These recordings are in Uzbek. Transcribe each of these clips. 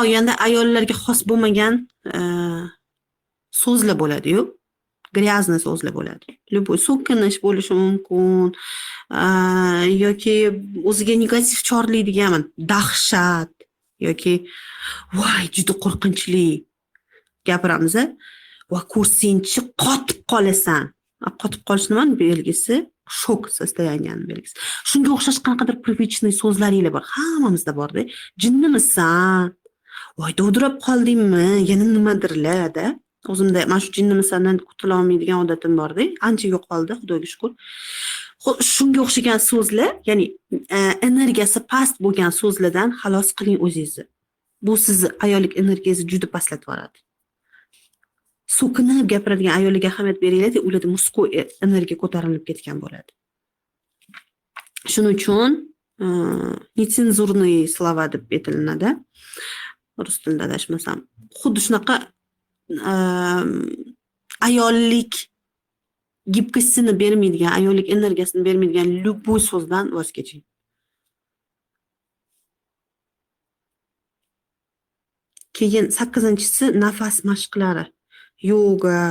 olganda ayollarga xos bo'lmagan so'zlar bo'ladi-yu. Gryazniy so'zlar bo'ladi. Любой so'kinish bo'lishi mumkin, yoki o'ziga negativ chorlaydigan dahshat yoki voy juda qo'rqinchli gapiramiz. Va ko'rsangchi qotib qolasan. Qotib qolish nimani belgisi? Shok состояниyaning belgisi. Shunga o'xshash qanaqadir привычный so'zlaringlar bor. Hammamizda bor-da. Jinnimisan? Voy dovdirab qoldingmi? Yana nimadirlar-da. O'zimda mana shu jinnimisandan qutula olmaydigan odatim bor-da. Ancha yo'qoldi, xudoga shukr. Shunga o'xshagan so'zlar, ya'ni energiyasi past bo'lgan so'zlardan xalos qiling o'zingizni. Bu sizni ayollik energiyangizni juda pastlatib yuboradi. So'kinib gapiradigan ayollarga ahamiyat beringlar, ularda musko energiya ko'tarilib ketgan bo'ladi. Shuning uchun netsenzurniy slova deb aytilinadi. Rus tilida adashmasam. Xuddi shunaqa ayollik gibkisini bermaydigan, ayollik energiyasini bermaydigan любой so'zdan voz keching. Keyin 8-si nafas mashqlari. Yoga,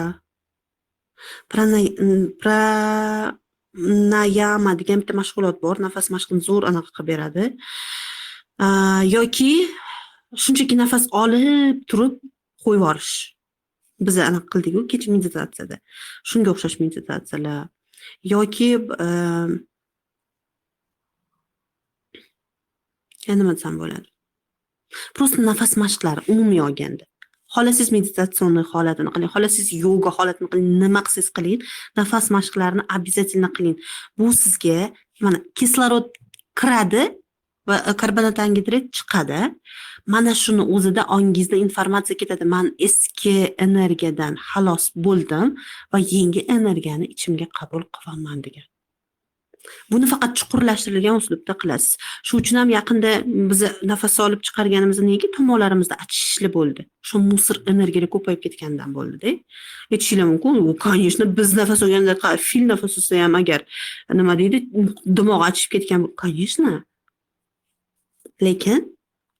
pranayama degan bitta mashg'ulot bor. Nafas mashqini zo'r anaqa qilib beradi. Yoki shunchaki nafas olib turib qo'yib yuborish. Biz anaqa qildik-ku kecha meditatsiyada. Shunga o'xshash meditatsiyalar yoki nima desam bo'ladi? Просто nafas mashqlari umumiy olganda. Xohlasangiz meditatsionni holatini qiling, xohlasangiz yoga holatini qiling, nima qilsangiz qiling, nafas mashqlarini обязательно qiling. Bu sizga mana kislorod kiradi va karbonat angidrid chiqadi. Mana shuni o'zida ongingizda informatsiya ketadi. Men eski energiyadan xalos bo'ldim va yangi energiyani ichimga qabul qilaman degan. Buni faqat chuqurlashtirilgan uslubda qilasiz. Shu uchun ham yaqinda biz nafas olib chiqarganimizda nega tomonlarimizda achishli bo'ldi? Shu musir energiyalar ko'payib ketgandan bo'ldi-da. Aytishinglar mumkin, u конечно biz nafas olganda fil nafas olsa ham agar nima deydi, dimoq achishib ketgan, конечно. Lekin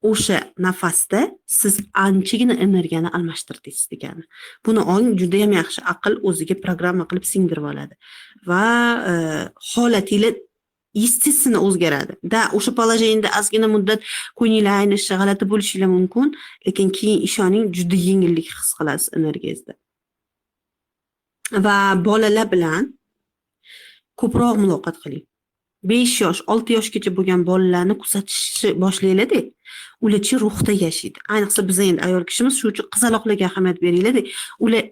o'sha nafasda siz anchagina energiyani almashtirdingiz degani. Buni ong juda ham yaxshi aql o'ziga programma qilib singdirib oladi va holatingiz естественно o'zgaradi. Da o'sha положениеda ozgina muddat ko'nglingiz aynishi, g'alati bo'lishingiz mumkin, lekin keyin ishoning juda yengillik his qilasiz energiyangizda. Va bolalar bilan ko'proq muloqot qiling. 5 yosh, 6 yoshgacha bo'lgan bolalarni kuzatishni boshlanglar-da. Ularchi ruhda yashaydi. Ayniqsa biz endi ayol kishimiz shu uchun qizaloqlarga ahamiyat beringlar-da. Ular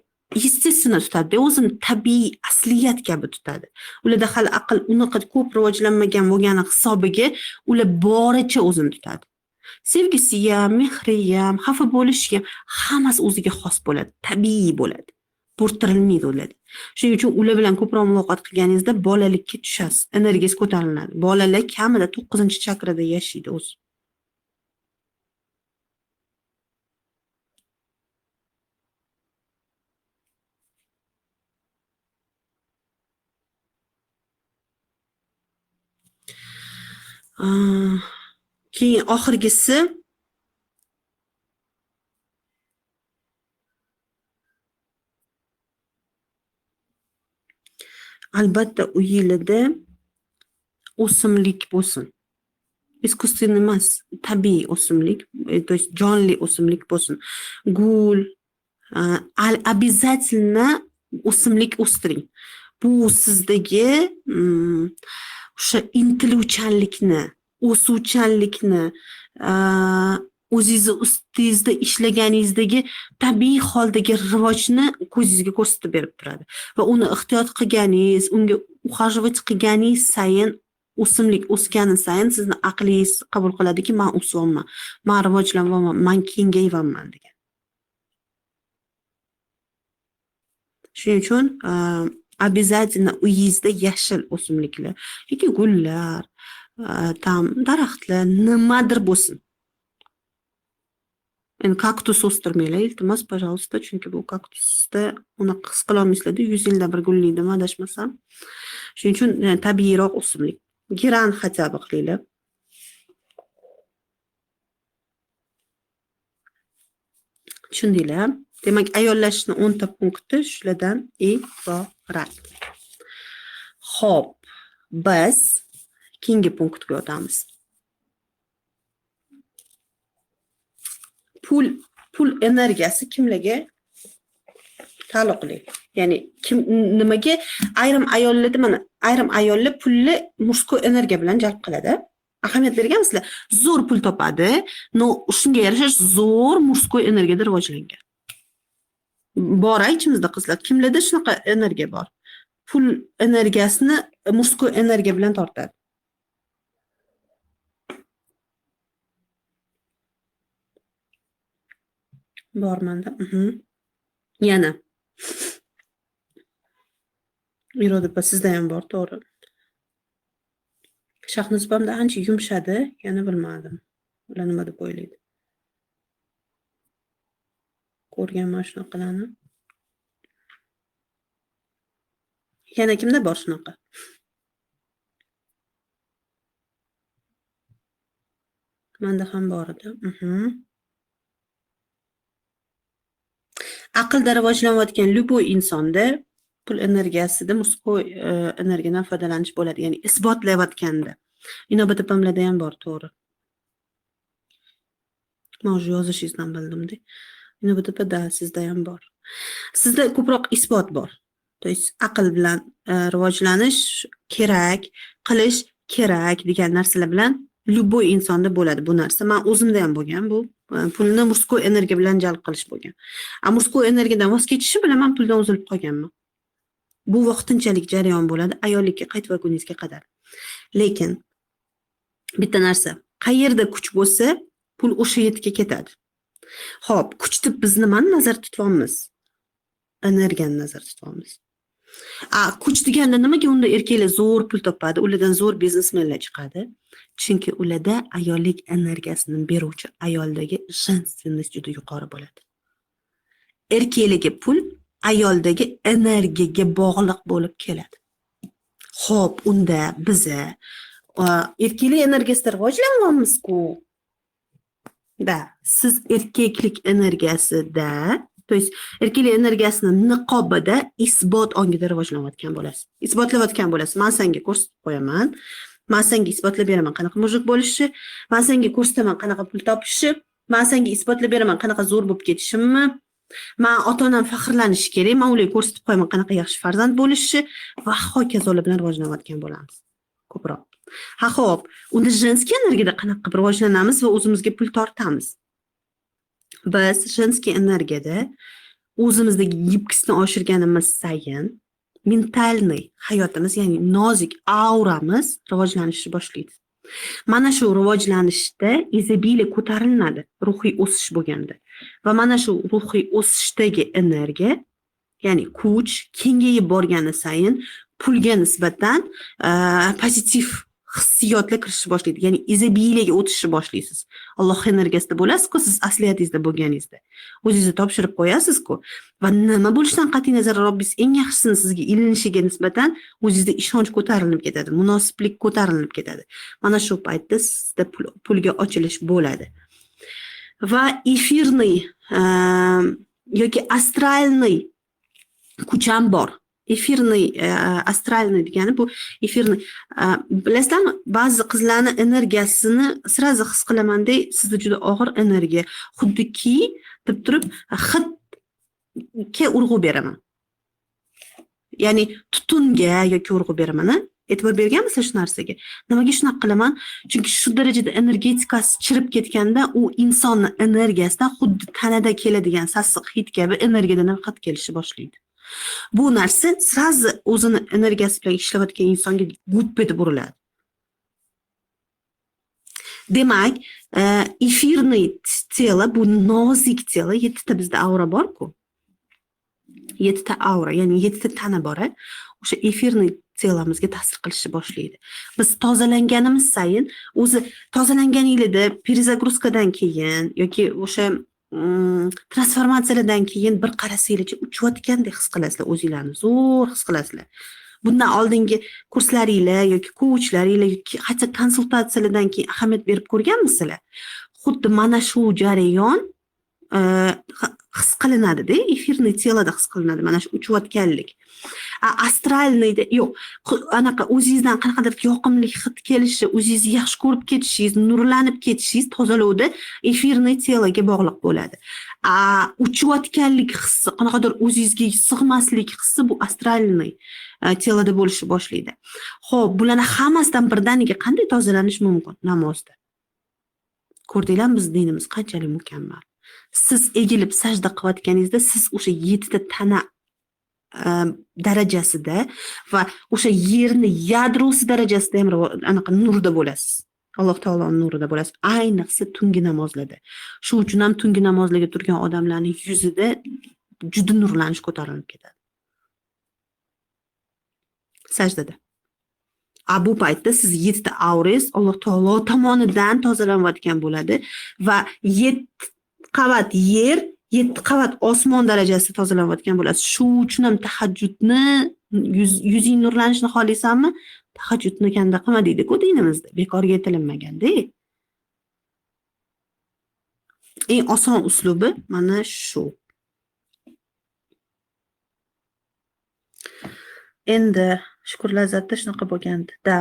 естественно tutadi, o'zini tabiiy asliyat kabi tutadi. Ularda hali aql unaqa ko'p rivojlanmagan bo'lgani hisobiga ular boricha o'zini tutadi. Sevgisi ham, mehri ham, xafa bo'lishi ham hammasi o'ziga xos bo'ladi, tabiiy bo'ladi. Bo'rttirilmaydi ular. Shuning uchun ular bilan ko'proq muloqot qilganingizda bolalikka tushasiz, energiyangiz ko'tariladi. Bolalar kamida 9-chakrada yashaydi o'zi. Keyin oxirgisi albatta uyingizda o'simlik bo'lsin. Искусственный emas, tabiiy o'simlik, то есть jonli o'simlik bo'lsin. Gul, обязательно o'simlik o'stiring. Bu sizdagi o'sha intiluvchanlikni, o'suvchanlikni, o'zingizni ustingizda ishlaganingizdagi tabiiy holdagi rivojni ko'zingizga ko'rsatib berib turadi. Va uni ehtiyot qilganingiz, unga ухаживать qilganingiz sayin o'simlik o'sgani sayin sizni aqlingiz qabul qiladiki, men o'syapman, men rivojlanyapman, men kengayapman degan. Shuning uchun обязательно uyingizda yashil o'simliklar yoki gullar, tam daraxtlar nimadir bo'lsin. Endi kaktus o'stirmanglar, iltimos, пожалуйста, chunki bu kaktusda uni his qila olmaysizlar, 100 yilda bir gulliydimi, adashmasam. Shuning uchun tabiiyroq o'simlik. Giran хотя бы qilinglar. Tushundinglar? Demak, ayollarni 10 ta punkti shulardan iborat. Xo'p, biz keyingi punktga o'tamiz. Pul energiyasi kimlarga taalluqli? Ya'ni nimaga ayrim ayollar pulni murskoy energiya bilan jalb qiladi. Ahamiyat bergansizlar. Zo'r pul topadi, shunga yarasha zo'r murskoy energiyada rivojlangan. Bor ichimizda qizlar, kimlarda shunaqa energiya bor? Pul energiyasini murskoy energiya bilan tortadi. Bormanda. Yana. Iroda sizda ham bor, to'g'ri. Shahnuzbamda ancha yumshadi, yana bilmadim. Ular nima deb o'ylaydi? Ko'rganman shunaqalarni. Yana kimda bor shunaqa? Menda ham bor edi. Aqlda rivojlanayotgan любой insonda pul energiyasida murskoy energiyadan foydalanish bo'ladi, ya'ni isbotlayotganda. Inobat opamlarda ham bor, to'g'ri. Mana yozishingizdan bildim-da. Inobat opa, sizda ham bor. Sizda ko'proq isbot bor. То есть aql bilan rivojlanish kerak, qilish kerak degan narsalar bilan любой insonda bo'ladi bu narsa. Men o'zimda ham bo'lgan bu. Pulni murskoy energiya bilan jalb qilish bo'lgan. Murskoy energiyadan voz kechishi bilan men puldan uzilib qolganman. Bu vaqtinchalik jarayon bo'ladi ayollikka qaytmaguningizga qadar. Lekin bitta narsa, qayerda kuch bo'lsa, pul o'sha yerga ketadi. Xo'p, kuch deb biz nimani nazarda tutyapmiz? Energiyani nazarda tutyapmiz. Kuch deganda nimaga unda erkaklar zo'r pul topadi, ulardan zo'r biznesmenlar chiqadi? Chunki ularda ayollik energiyasini beruvchi ayoldagi женственность juda yuqori bo'ladi. Erkaklarga pul ayoldagi energiyaga bog'liq bo'lib keladi. Xo'p, unda biza erkaklik energiyasida rivojlanganmiz-ku. Siz erkaklik energiyasida, to есть erkaklik energiyasini niqobida isbot ongida rivojlanayotgan bo'lasiz. Isbotlayotgan bo'lasiz. Men senga ko'rsatib qo'yaman. Men senga isbotlab beraman qanaqa mujik bo'lishni, men senga ko'rsataman qanaqa pul topishni, men senga isbotlab beraman qanaqa zo'r bo'lib ketishimni. Men ota-onam faxrlanishi kerak, men ularga ko'rsatib qo'yaman qanaqa yaxshi farzand bo'lishni va hokazolar bilan rivojlanayotgan bo'lamiz. Ko'proq. Xo'p, unda женский energiyada qanaqa rivojlanamiz va o'zimizga pul tortamiz. Biz женский energiyada o'zimizdagi gibkisni oshirganimiz sayin mentalniy hayotimiz, ya'ni nozik auramiz rivojlanishni boshlaydi. Mana shu rivojlanishda izobiliya ko'tariladi, ruhiy o'sish bo'lganda. Va mana shu ruhiy o'sishdagi energiya, ya'ni kuch kengayib borgani sayin pulga nisbatan pozitiv hissiyotlar kirishni boshlaydi. Ya'ni izobiliyaga o'tishni boshlaysiz. Alloh energiyasida bo'lasiz-ku, siz asliyatingizda bo'lganingizda. O'zingizni topshirib qo'yasiz-ku va nima bo'lishidan qat'iy nazar Robbingiz eng yaxshisini sizga ilinishiga nisbatan o'zingizda ishonch ko'tarilib ketadi, munosiblik ko'tarilib ketadi. Mana shu paytda sizda pulga ochilish bo'ladi. Va efirniy yoki astralniy kuch ham bor. Efirniy, astralniy degani bu efirniy. Bilasizlarmi, ba'zi qizlarning energiyasini sirazi his qilamanda, sizda juda og'ir energiya, xuddiki deb turib hidga urg'u beraman. Ya'ni tutunga yoki urg'u beraman. E'tibor berganmisiz shu narsaga? Nimaga shunaqa qilaman? Chunki shu darajada energetikasi chirib ketganda u insonning energiyasidan xuddi tanada keladigan sassiq hid kabi energiyadan nafaqat kelishni boshlaydi. Bu narsa sirazi o'zini energiyasi bilan ishlayotgan insonga gutb etib uriladi. Demak, efirniy telo, bu nozik telo, 7 ta bizda aura bor-ku. 7 ta aura, ya'ni 7 ta tana bor. O'sha efirniy telomizga ta'sir qilishni boshlaydi. Biz tozalanganimiz sayin, o'zi tozalanganingizda perizagruskadan keyin yoki o'sha transformatsiyalardan keyin bir qarasangizcha uchayotgandek his qilasizlar o'zingizlarni, zo'r his qilasizlar. Bundan oldingi kurslaringizlar yoki coachlaringizlar yoki hatto konsultatsiyalardan keyin ahamiyat berib ko'rganmisizlar? Xuddi mana shu jarayon his qilinadi-da, efirniy telada his qilinadi mana shu uchayotganlik. Astralniyda yo'q, anaqa o'zingizdan qanaqadir yoqimli hid kelishi, o'zingizni yaxshi ko'rib ketishingiz, nurlanib ketishingiz tozalovda efirniy teloga bog'liq bo'ladi. Uchayotganlik hissi, qanaqadir o'zingizga sig'maslik hissi bu astralniy teloda bo'lishi boshlaydi. Xo'p, bularning hammasidan birdaniga qanday tozalanish mumkin namozda? Ko'rdinglar, biz dinimiz qanchalik mukammal. Siz egilib sajda qilayotganingizda siz o'sha 7 ta tana darajasida va o'sha yerni yadrosi darajasida ham anaqa nurda bo'lasiz. Alloh taoloning nurida bo'lasiz. Ayniqsa tungi namozlarda. Shu uchun ham tungi namozlarga turgan odamlarning yuzida juda nurlanish ko'tarilib ketadi. Sajdada. Bu paytda siz 7 ta aurangiz Alloh taolo tomonidan tozalanayotgan bo'ladi va 7 qavat yer, 7 qavat osmon darajasida tozalanayotgan bo'lasiz. Shu uchun ham tahajjudni yuzing nurlanishni xohlaysanmi? Tahajjudni kanda qilma deydi-ku dinimizda. Bekorga aytilinmagan-da. Eng oson uslubi mana shu. Endi shukur lazzatda shunaqa bo'lganda,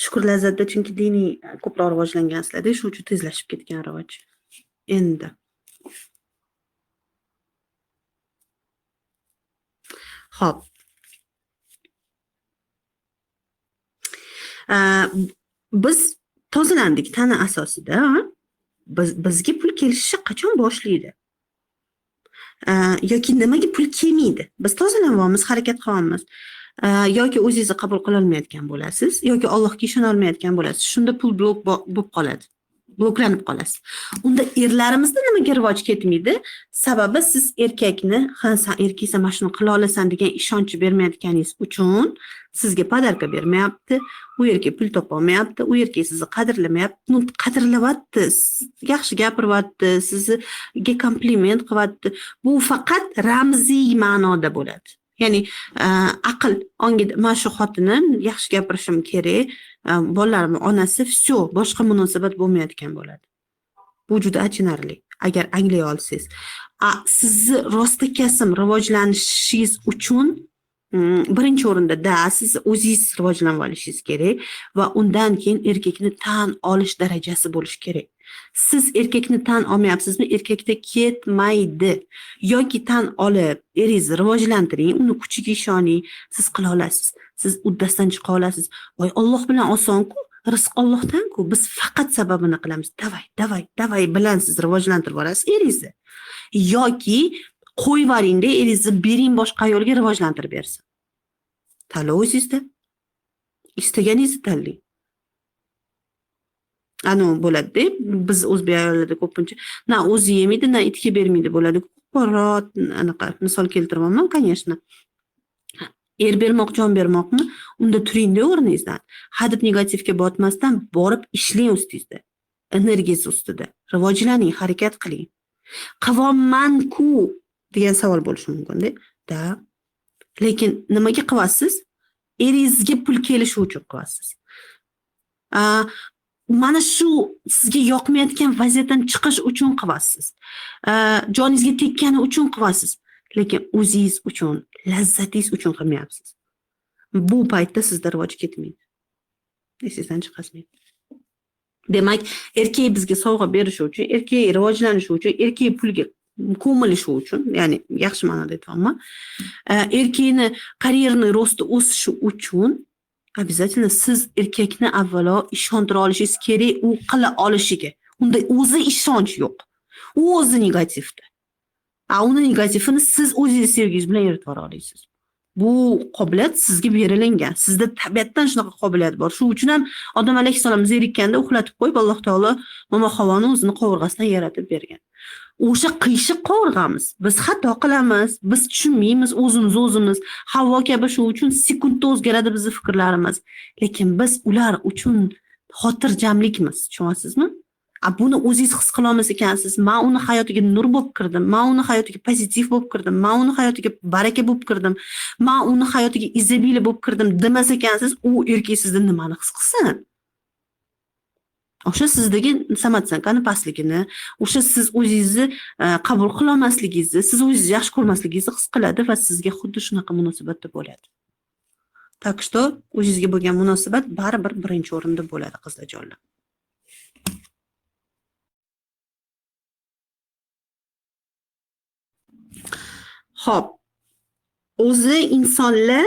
shukur lazzatda chunki diniy ko'proq rivojlangansizlar-da, shu uchun tezlashib ketgan rivoj. Endi Xo'p. Biz tozalandik tana asosida. Bizga pul kelishi qachon boshlaydi? Yoki nimaga pul kelmaydi? Biz tozalanyapmiz, harakat qilyapmiz. Yoki o'zingizni qabul qila olmayotgan bo'lasiz, yoki Allohga ishona olmayotgan bo'lasiz. Shunda pul blok bo'lib qoladi. Bloklanib qolasiz. Unda erlarimizda nimaga rivoj ketmaydi? Sababi siz erkakni, sen erkaksan, mana shuni qila olasan degan ishonch bermayotganingiz uchun sizga podarka bermayapti, u erkak pul topa olmayapti, u erkak sizni qadrlamayapti, qadrlayapti, yaxshi gapiryapti, sizga kompliment qilyapti. Bu faqat ramziy ma'noda bo'ladi. Ya'ni aql ongida mana shu xotinim yaxshi gapirishim kerak, bolalarim onasi, всё, boshqa munosabat bo'lmayotgan bo'ladi. Bu juda achinarli. Agar anglay olsangiz, sizni rostakasm rivojlanishingiz uchun birinchi o'rinda siz o'zingiz rivojlanib olishingiz kerak va undan keyin erkakni tan olish darajasi bo'lishi kerak. Siz erkakni tan olmayapsizmi? Erkakda ketmaydi. Yoki tan olib, eringizni rivojlantiring, uni kuchiga ishoning, siz qila olasiz. Siz uddasidan chiqa olasiz. Voy, Alloh bilan oson-ku, rizq Allohdan-ku. Biz faqat sababini qilamiz. Davay bilan siz rivojlantirib olasiz eringizni. Yoki qo'yib yuboringda, eringizni bering boshqa ayolga rivojlantirib bersin. Tanlov o'zingizda. Istaganingizni tanlang. Bo'ladi-da, biz o'zbek ayollarda ko'pincha o'zi yemaydi, itga bermaydi bo'ladi. Ko'proq anaqa misol keltiraman, конечно. Er bermoq, jon bermoqmi? Unda turingda o'rningizdan. Hadib negativga botmasdan borib ishlang ustingizda. Energiyangiz ustida. Rivojlaning, harakat qiling. Qilolman-ku degan savol bo'lishi mumkin-da. Lekin nimaga qilyapsiz? Eringizga pul kelishi uchun qilyapsiz. Mana shu sizga yoqmayotgan vaziyatdan chiqish uchun qilyapsiz. Joningizga tekkani uchun qilyapsiz. Lekin o'zingiz uchun, lazzatingiz uchun qilmayapsiz. Bu paytda sizda rivoj ketmaydi. Esingizdan chiqarmaydi. Demak, erkak bizga sovg'a berishi uchun, erkak rivojlanishi uchun, erkak pulga ko'milishi uchun, ya'ni yaxshi ma'noda aytyapman, erkakni karyerni ro'sti o'sishi uchun обязательно siz erkakni avvalo ishontira olishingiz kerak, u qila olishiga. Unda o'zi ishonch yo'q. U o'zi negativda. Uni negativini siz o'zingiz sevgingiz bilan eritib olasiz. Bu qobiliyat sizga berilgan. Sizda tabiatdan shunaqa qobiliyat bor. Shu uchun ham Odam alayhissalom zerikkanda uxlatib qo'yib, Alloh taolo Momo Havoni o'zini qovurg'asidan yaratib bergan. O'sha qiyshiq qovurg'amiz. Biz xato qilamiz, biz tushunmaymiz o'zimiz. Havvo kabi shu uchun sekundda o'zgaradi bizning fikrlarimiz. Lekin biz ular uchun xotirjamlikmiz, tushunyapsizmi? Buni o'zingiz his qila olmas ekansiz. Men uni hayotiga nur bo'lib kirdim, men uni hayotiga pozitiv bo'lib kirdim, men uni hayotiga baraka bo'lib kirdim, men uni hayotiga izobiliya bo'lib kirdim demas ekansiz, u erkak sizdan nimani his qilsin? O'sha sizdagi samootsyenkani pastligini, o'sha siz o'zingizni qabul qilolmasligingizni, siz o'zingizni yaxshi ko'rmasligingizni his qiladi va sizga xuddi shunaqa munosabatda bo'ladi. Так что o'zingizga bo'lgan munosabat baribir birinchi o'rinda bo'ladi, qizlarjonlar. Xo'p, o'zi insonlar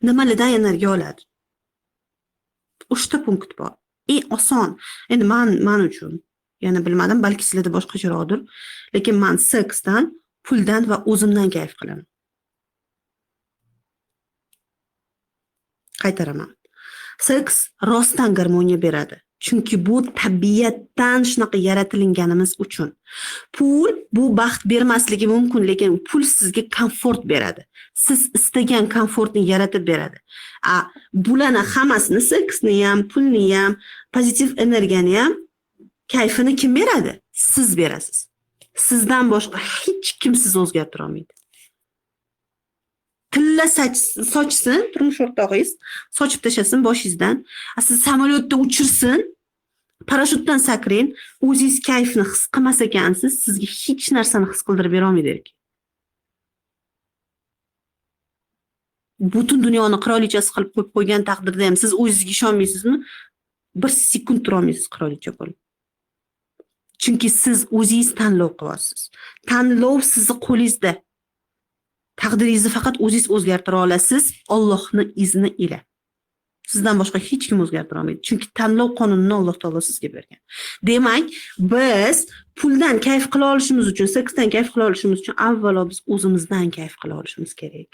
nimalardan energiya oladi? 3 ta punkt bor. Eng oson. Endi men uchun, yana bilmadim, balki sizlarda boshqacharoqdir, lekin men seksdan, puldan va o'zimdan kayf qilaman. Qaytaraman. Seks rostdan garmoniya beradi. Chunki bu tabiatdan shunaqa yaratilganimiz uchun. Pul bu baxt bermasligi mumkin, lekin pul sizga komfort beradi. Siz istagan komfortni yaratib beradi. Bularni hammasini, seksni ham, pulni ham, pozitiv energiyani ham, kayfini kim beradi? Siz berasiz. Sizdan boshqa hech kim sizni o'zgartira olmaydi. Tilla sochsin, turmush o'rtog'ingiz sochib tashlasin boshingizdan, siz samolyotda uchirsin, parashyutdan sakrang, o'zingiz kayfni his qilmas ekansiz, sizga hech narsani his qildirib bera olmaydi erkak. Butun dunyoni qirolichasi qilib qo'yib qo'ygan taqdirda ham siz o'zingizga ishonmaysizmi? Bir sekund tura olmaysiz qirolicha bo'lib. Chunki siz o'zingiz tanlov qilyapsiz. Tanlov sizni qo'lingizda. Taqdiringizni faqat o'zingiz o'zgartira olasiz, Allohning izni ila. Sizdan boshqa hech kim o'zgartira olmaydi. Chunki tanlov qonunini Alloh taolo sizga bergan. Demak, biz puldan kayf qila olishimiz uchun, seksdan kayf qila olishimiz uchun avvalo biz o'zimizdan kayf qila olishimiz kerak.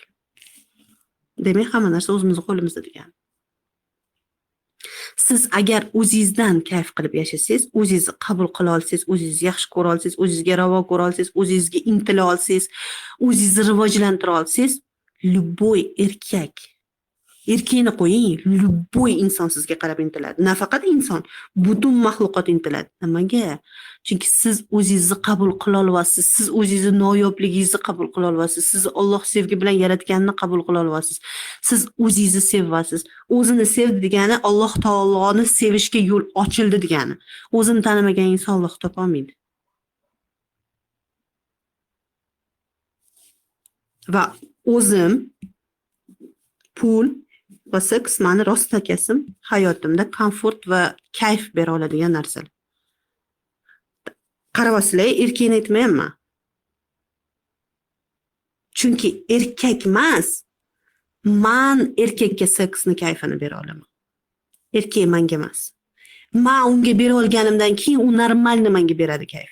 Demak, hamma narsa o'zimizning qo'limizda degan. Siz agar o'zingizdan kayf qilib yashasangiz, o'zingizni qabul qila olsangiz, o'zingizni yaxshi ko'ra olsangiz, o'zingizga ravo ko'ra olsangiz, o'zingizga intila olsangiz, o'zingizni rivojlantira olsangiz, любой erkak, erkakni qo'ying, любой inson sizga qarab intiladi. Nafaqat inson, butun maxluqot intiladi. Nimaga? Chunki siz o'zingizni qabul qila olasiz, siz o'zingizni noyobligingizni qabul qila olasiz, sizni Alloh sevgi bilan yaratganini qabul qila olasiz. Siz o'zingizni sevasiz. O'zini sevdi degani Alloh taoloni sevishga yo'l ochildi degani. O'zini tanimagan inson Alloh topa olmaydi. Va o'zim pul va seks meni rost akasim hayotimda komfort va kayf bera oladigan narsalar. Qarabasizlar, erkakni aytmayapman. Chunki erkak emas, men erkakka seksni kayfini bera olaman. Erkak menga emas. Men unga bera olganimdan keyin u normalni menga beradi kayf.